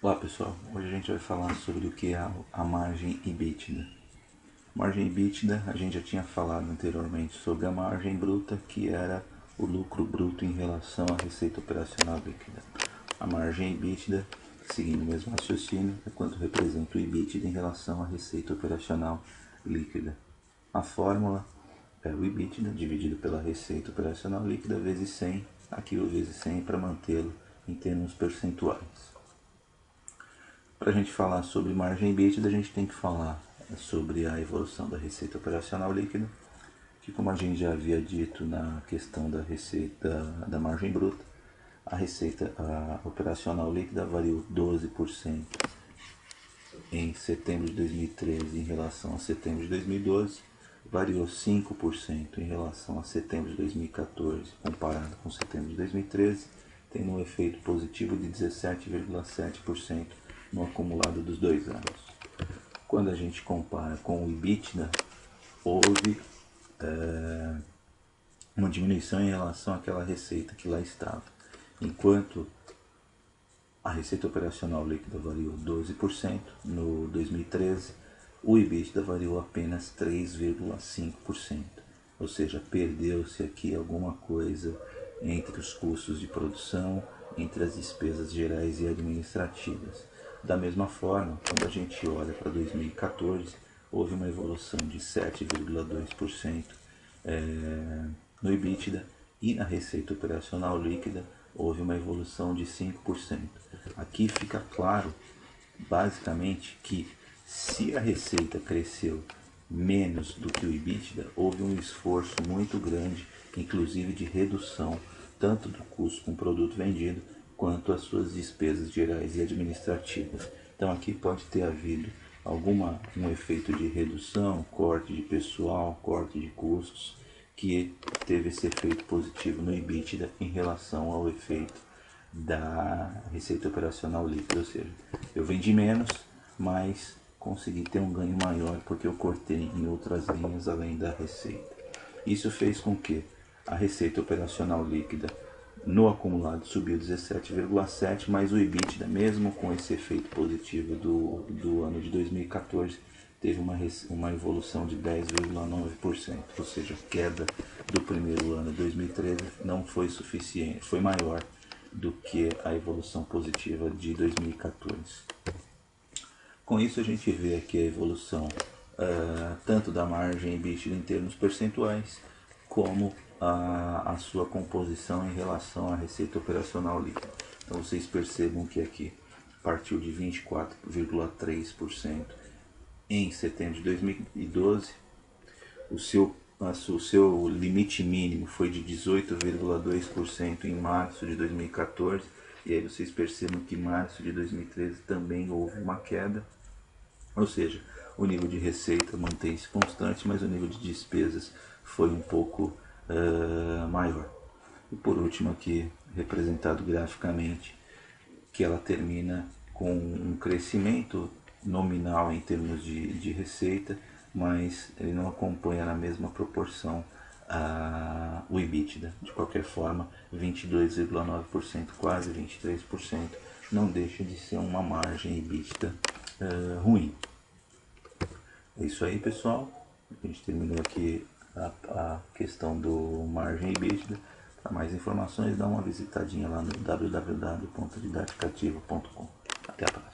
Olá pessoal, hoje a gente vai falar sobre o que é a margem EBITDA. Margem EBITDA, a gente já tinha falado anteriormente sobre a margem bruta, que era o lucro bruto em relação à receita operacional líquida. A margem EBITDA, seguindo o mesmo raciocínio, é quanto representa o EBITDA em relação à receita operacional líquida. A fórmula é o EBITDA dividido pela receita operacional líquida vezes 100, aqui o vezes 100 para mantê-lo em termos percentuais. Para a gente falar sobre margem EBITDA, a gente tem que falar sobre a evolução da receita operacional líquida, que, como a gente já havia dito na questão da receita da margem bruta, a receita operacional líquida variou 12% em setembro de 2013 em relação a setembro de 2012, variou 5% em relação a setembro de 2014 comparado com setembro de 2013, tendo um efeito positivo de 17,7% no acumulado dos 2 anos. Quando a gente compara com o EBITDA, houve uma diminuição em relação àquela receita que lá estava. Enquanto a receita operacional líquida variou 12% no 2013, o EBITDA variou apenas 3,5%. Ou seja, perdeu-se aqui alguma coisa entre os custos de produção, entre as despesas gerais e administrativas. Da mesma forma, quando a gente olha para 2014, houve uma evolução de 7,2% no EBITDA e na receita operacional líquida houve uma evolução de 5%. Aqui fica claro, basicamente, que se a receita cresceu menos do que o EBITDA, houve um esforço muito grande, inclusive de redução tanto do custo com o produto vendido quanto as suas despesas gerais e administrativas. Então aqui pode ter havido um efeito de redução, corte de pessoal, corte de custos, que teve esse efeito positivo no EBITDA em relação ao efeito da receita operacional líquida, ou seja, eu vendi menos, mas consegui ter um ganho maior porque eu cortei em outras linhas além da receita. Isso fez com que a receita operacional líquida no acumulado subiu 17,7%, mas o EBITDA, mesmo com esse efeito positivo do ano de 2014, teve uma evolução de 10,9%, ou seja, a queda do primeiro ano de 2013 não foi suficiente, foi maior do que a evolução positiva de 2014. Com isso a gente vê aqui a evolução tanto da margem EBITDA em termos percentuais, como a sua composição em relação à receita operacional líquida. Então vocês percebam que aqui partiu de 24,3% em setembro de 2012, o seu limite mínimo foi de 18,2% em março de 2014, e aí vocês percebam que em março de 2013 também houve uma queda, ou seja, o nível de receita mantém-se constante, mas o nível de despesas foi um pouco maior. E por último aqui, representado graficamente, que ela termina com um crescimento nominal em termos de receita, mas ele não acompanha na mesma proporção o EBITDA. De qualquer forma, 22,9%, quase 23%, não deixa de ser uma margem EBITDA ruim. É isso aí, pessoal. A gente terminou aqui a questão do margem EBITDA. Para mais informações, dá uma visitadinha lá no www.didaticativo.com. Até a próxima.